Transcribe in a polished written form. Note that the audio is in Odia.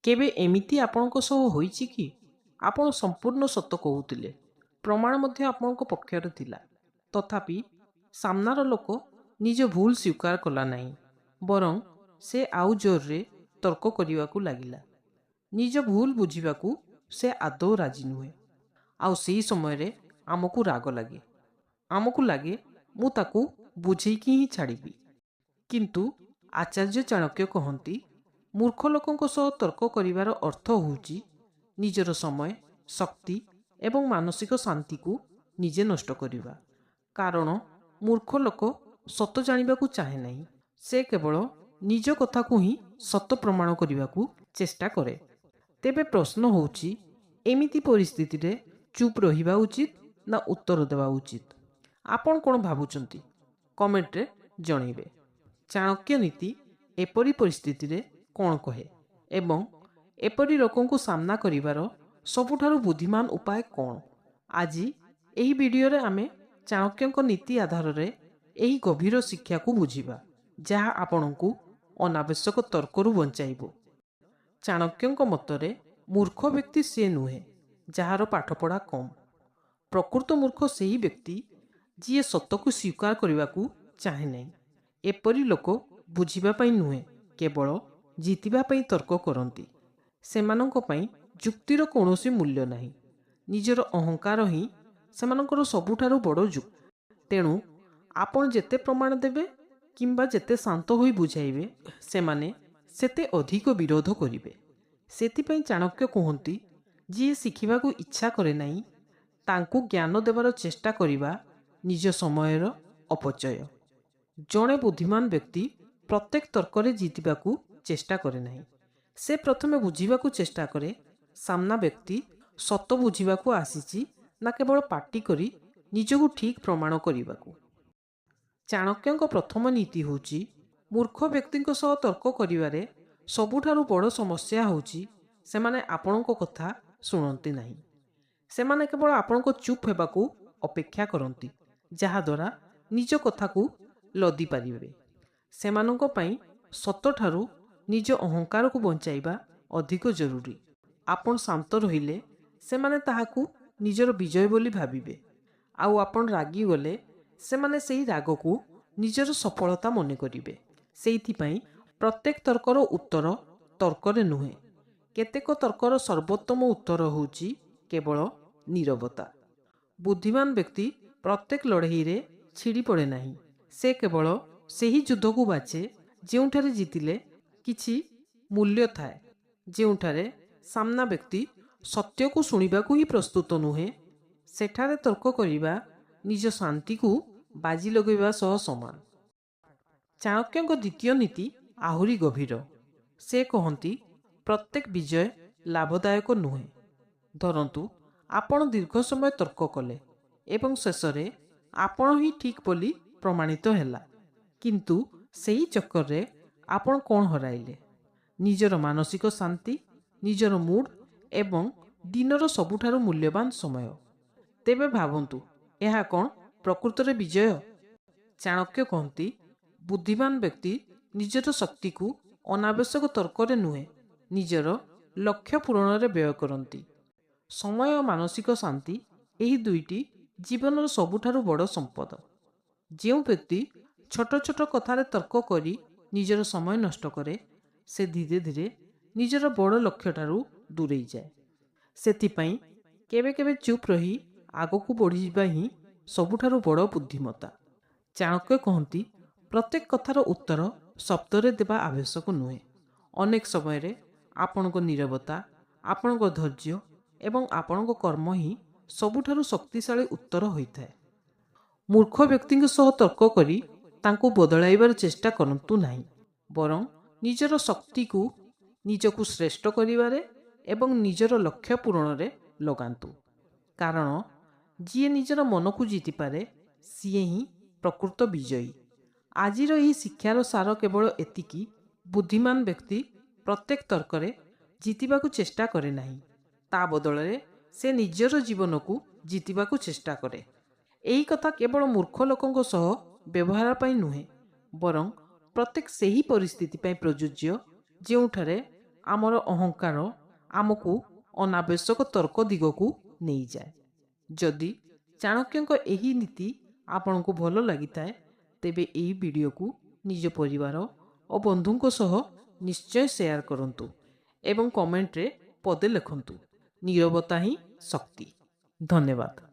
କେବେ ଏମିତି ଆପଣଙ୍କ ସହ ହୋଇଛି କି ଆପଣ ସମ୍ପୂର୍ଣ୍ଣ ସତ କହୁଥିଲେ, ପ୍ରମାଣ ମଧ୍ୟ ଆପଣଙ୍କ ପକ୍ଷରେ ଥିଲା, ତଥାପି ସାମ୍ନାର ଲୋକ ନିଜ ଭୁଲ ସ୍ୱୀକାର କଲା ନାହିଁ, ବରଂ ସେ ଆଉ ଜୋରରେ ତର୍କ କରିବାକୁ ଲାଗିଲା। ନିଜ ଭୁଲ ବୁଝିବାକୁ ସେ ଆଦୌ ରାଜି ନୁହେଁ। ଆଉ ସେହି ସମୟରେ ଆମକୁ ରାଗ ଲାଗେ। ଆମକୁ ଲାଗେ ମୁଁ ତାକୁ ବୁଝେଇକି ହିଁ ଛାଡ଼ିବି। କିନ୍ତୁ ଆଚାର୍ଯ୍ୟ ଚାଣକ୍ୟ କହନ୍ତି, ମୂର୍ଖ ଲୋକଙ୍କ ସହ ତର୍କ କରିବାର ଅର୍ଥ ହେଉଛି ନିଜର ସମୟ, ଶକ୍ତି ଏବଂ ମାନସିକ ଶାନ୍ତିକୁ ନିଜେ ନଷ୍ଟ କରିବା। କାରଣ ମୂର୍ଖ ଲୋକ ସତ ଜାଣିବାକୁ ଚାହେଁ ନାହିଁ। ସେ କେବଳ ନିଜ କଥାକୁ ହିଁ ସତ ପ୍ରମାଣ କରିବାକୁ ଚେଷ୍ଟା କରେ। ତେବେ ପ୍ରଶ୍ନ ହେଉଛି, ଏମିତି ପରିସ୍ଥିତିରେ ଚୁପ୍ ରହିବା ଉଚିତ ନା ଉତ୍ତର ଦେବା ଉଚିତ? ଆପଣ କ'ଣ ଭାବୁଛନ୍ତି? କମେଣ୍ଟରେ ଜଣାଇବେ। ଚାଣକ୍ୟ ନୀତି ଏପରି ପରିସ୍ଥିତିରେ କ'ଣ କହେ ଏବଂ ଏପରି ଲୋକଙ୍କୁ ସାମ୍ନା କରିବାର ସବୁଠାରୁ ବୁଦ୍ଧିମାନ ଉପାୟ କ'ଣ? ଆଜି ଏହି ଭିଡ଼ିଓରେ ଆମେ ଚାଣକ୍ୟଙ୍କ ନୀତି ଆଧାରରେ ଏହି ଗଭୀର ଶିକ୍ଷାକୁ ବୁଝିବା, ଯାହା ଆପଣଙ୍କୁ ଅନାବଶ୍ୟକ ତର୍କରୁ ବଞ୍ଚାଇବ। ଚାଣକ୍ୟଙ୍କ ମତରେ ମୂର୍ଖ ବ୍ୟକ୍ତି ସେ ନୁହେଁ ଯାହାର ପାଠପଢ଼ା କମ୍। ପ୍ରକୃତ ମୂର୍ଖ ସେହି ବ୍ୟକ୍ତି ଯିଏ ସତକୁ ସ୍ୱୀକାର କରିବାକୁ ଚାହେଁ ନାହିଁ। ଏପରି ଲୋକ ବୁଝିବା ପାଇଁ ନୁହେଁ, କେବଳ ଜିତିବା ପାଇଁ ତର୍କ କରନ୍ତି। ସେମାନଙ୍କ ପାଇଁ ଯୁକ୍ତିର କୌଣସି ମୂଲ୍ୟ ନାହିଁ। ନିଜର ଅହଙ୍କାର ହିଁ ସେମାନଙ୍କର ସବୁଠାରୁ ବଡ଼ ଯୁକ୍ତି। ତେଣୁ ଆପଣ ଯେତେ ପ୍ରମାଣ ଦେବେ କିମ୍ବା ଯେତେ ଶାନ୍ତ ହୋଇ ବୁଝାଇବେ, ସେମାନେ ସେତେ ଅଧିକ ବିରୋଧ କରିବେ। ସେଥିପାଇଁ ଚାଣକ୍ୟ କୁହନ୍ତି, ଯିଏ ଶିଖିବାକୁ ଇଚ୍ଛା କରେ ନାହିଁ ତାଙ୍କୁ ଜ୍ଞାନ ଦେବାର ଚେଷ୍ଟା କରିବା ନିଜ ସମୟର ଅପଚୟ। ଜଣେ ବୁଦ୍ଧିମାନ ବ୍ୟକ୍ତି ପ୍ରତ୍ୟେକ ତର୍କରେ ଜିତିବାକୁ ଚେଷ୍ଟା କରେ ନାହିଁ। ସେ ପ୍ରଥମେ ବୁଝିବାକୁ ଚେଷ୍ଟା କରେ ସାମ୍ନା ବ୍ୟକ୍ତି ସତ ବୁଝିବାକୁ ଆସିଛି ନା କେବଳ ପାଟି କରି ନିଜକୁ ଠିକ୍ ପ୍ରମାଣ କରିବାକୁ। ଚାଣକ୍ୟଙ୍କ ପ୍ରଥମ ନୀତି ହେଉଛି, ମୂର୍ଖ ବ୍ୟକ୍ତିଙ୍କ ସହ ତର୍କ କରିବାରେ ସବୁଠାରୁ ବଡ଼ ସମସ୍ୟା ହେଉଛି ସେମାନେ ଆପଣଙ୍କ କଥା ଶୁଣନ୍ତି ନାହିଁ। ସେମାନେ କେବଳ ଆପଣଙ୍କ ଚୁପ୍ ହେବାକୁ ଅପେକ୍ଷା କରନ୍ତି, ଯାହାଦ୍ୱାରା ନିଜ କଥାକୁ ଲଦି ପାରିବେ। ସେମାନଙ୍କ ପାଇଁ ସତଠାରୁ ନିଜ ଅହଙ୍କାରକୁ ବଞ୍ଚାଇବା ଅଧିକ ଜରୁରୀ। ଆପଣ ଶାନ୍ତ ରହିଲେ ସେମାନେ ତାହାକୁ ନିଜର ବିଜୟ ବୋଲି ଭାବିବେ, ଆଉ ଆପଣ ରାଗିଗଲେ ସେମାନେ ସେହି ରାଗକୁ ନିଜର ସଫଳତା ମନେ କରିବେ। ସେଇଥିପାଇଁ ପ୍ରତ୍ୟେକ ତର୍କର ଉତ୍ତର ତର୍କରେ ନୁହେଁ। କେତେକ ତର୍କର ସର୍ବୋତ୍ତମ ଉତ୍ତର ହେଉଛି କେବଳ ନୀରବତା। ବୁଦ୍ଧିମାନ ବ୍ୟକ୍ତି ପ୍ରତ୍ୟେକ ଲଢ଼େଇରେ ଛିଡ଼ି ପଡ଼େ ନାହିଁ। ସେ କେବଳ ସେହି ଯୁଦ୍ଧକୁ ବାଛେ ଯେଉଁଠାରେ ଜିତିଲେ କିଛି ମୂଲ୍ୟ ଥାଏ, ଯେଉଁଠାରେ ସାମ୍ନା ବ୍ୟକ୍ତି ସତ୍ୟକୁ ଶୁଣିବାକୁ ହିଁ ପ୍ରସ୍ତୁତ ନୁହେଁ। ସେଠାରେ ତର୍କ କରିବା ନିଜ ଶାନ୍ତିକୁ ବାଜି ଲଗାଇବା ସହ ସମାନ। ଚାଣକ୍ୟଙ୍କ ଦ୍ୱିତୀୟ ନୀତି ଆହୁରି ଗଭୀର। ସେ କହନ୍ତି, ପ୍ରତ୍ୟେକ ବିଜୟ ଲାଭଦାୟକ ନୁହେଁ। ଧରନ୍ତୁ ଆପଣ ଦୀର୍ଘ ସମୟ ତର୍କ କଲେ ଏବଂ ଶେଷରେ ଆପଣ ହିଁ ଠିକ୍ ବୋଲି ପ୍ରମାଣିତ ହେଲା, କିନ୍ତୁ ସେହି ଚକ୍କରରେ ଆପଣ କ'ଣ ହରାଇଲେ? ନିଜର ମାନସିକ ଶାନ୍ତି, ନିଜର ମୁଡ୍ ଏବଂ ଦିନର ସବୁଠାରୁ ମୂଲ୍ୟବାନ ସମୟ। ତେବେ ଭାବନ୍ତୁ, ଏହା କ'ଣ ପ୍ରକୃତରେ ବିଜୟ? ଚାଣକ୍ୟ କହନ୍ତି, ବୁଦ୍ଧିମାନ ବ୍ୟକ୍ତି ନିଜର ଶକ୍ତିକୁ ଅନାବଶ୍ୟକ ତର୍କରେ ନୁହେଁ, ନିଜର ଲକ୍ଷ୍ୟ ପୂରଣରେ ବ୍ୟୟ କରନ୍ତି। ସମୟ ଓ ମାନସିକ ଶାନ୍ତି, ଏହି ଦୁଇଟି ଜୀବନର ସବୁଠାରୁ ବଡ଼ ସମ୍ପଦ। ଯେଉଁ ବ୍ୟକ୍ତି ଛୋଟ ଛୋଟ କଥାରେ ତର୍କ କରି ନିଜର ସମୟ ନଷ୍ଟ କରେ, ସେ ଧୀରେ ଧୀରେ ନିଜର ବଡ଼ ଲକ୍ଷ୍ୟଠାରୁ ଦୂରେଇ ଯାଏ। ସେଥିପାଇଁ କେବେ କେବେ ଚୁପ୍ ରହି ଆଗକୁ ବଢ଼ିଯିବା ହିଁ ସବୁଠାରୁ ବଡ଼ ବୁଦ୍ଧିମତ୍ତା। ଚାଣକ୍ୟ କହନ୍ତି, ପ୍ରତ୍ୟେକ କଥାର ଉତ୍ତର ଶବ୍ଦରେ ଦେବା ଆବଶ୍ୟକ ନୁହେଁ। ଅନେକ ସମୟରେ ଆପଣଙ୍କ ନୀରବତା, ଆପଣଙ୍କ ଧୈର୍ଯ୍ୟ ଏବଂ ଆପଣଙ୍କ କର୍ମ ହିଁ ସବୁଠାରୁ ଶକ୍ତିଶାଳୀ ଉତ୍ତର ହୋଇଥାଏ। ମୂର୍ଖ ବ୍ୟକ୍ତିଙ୍କ ସହ ତର୍କ କରି ତାଙ୍କୁ ବଦଳାଇବାର ଚେଷ୍ଟା କରନ୍ତୁ ନାହିଁ, ବରଂ ନିଜର ଶକ୍ତିକୁ ନିଜକୁ ଶ୍ରେଷ୍ଠ କରିବାରେ ଏବଂ ନିଜର ଲକ୍ଷ୍ୟ ପୂରଣରେ ଲଗାନ୍ତୁ। କାରଣ ଯିଏ ନିଜର ମନକୁ ଜିତିପାରେ, ସିଏ ହିଁ ପ୍ରକୃତ ବିଜୟୀ। ଆଜିର ଏହି ଶିକ୍ଷାର ସାର କେବଳ ଏତିକି, ବୁଦ୍ଧିମାନ ବ୍ୟକ୍ତି ପ୍ରତ୍ୟେକ ତର୍କରେ ଜିତିବାକୁ ଚେଷ୍ଟା କରେ ନାହିଁ, ତା ବଦଳରେ ସେ ନିଜର ଜୀବନକୁ ଜିତିବାକୁ ଚେଷ୍ଟା କରେ। ଏହି କଥା କେବଳ ମୂର୍ଖ ଲୋକଙ୍କ ସହ ବ୍ୟବହାର ପାଇଁ ନୁହେଁ, ବରଂ ପ୍ରତ୍ୟେକ ସେହି ପରିସ୍ଥିତି ପାଇଁ ପ୍ରଯୁଜ୍ୟ ଯେଉଁଠାରେ ଆମର ଅହଙ୍କାର ଆମକୁ ଅନାବଶ୍ୟକ ତର୍କ ଦିଗକୁ ନେଇଯାଏ। ଯଦି ଚାଣକ୍ୟଙ୍କ ଏହି ନୀତି ଆପଣଙ୍କୁ ଭଲ ଲାଗିଥାଏ, ତେବେ ଏହି ଭିଡ଼ିଓକୁ ନିଜ ପରିବାର ଓ ବନ୍ଧୁଙ୍କ ସହ ନିଶ୍ଚୟ ସେୟାର କରନ୍ତୁ ଏବଂ କମେଣ୍ଟରେ ପଦେ ଲେଖନ୍ତୁ। ନୀରବତା ହିଁ ଶକ୍ତି। ଧନ୍ୟବାଦ।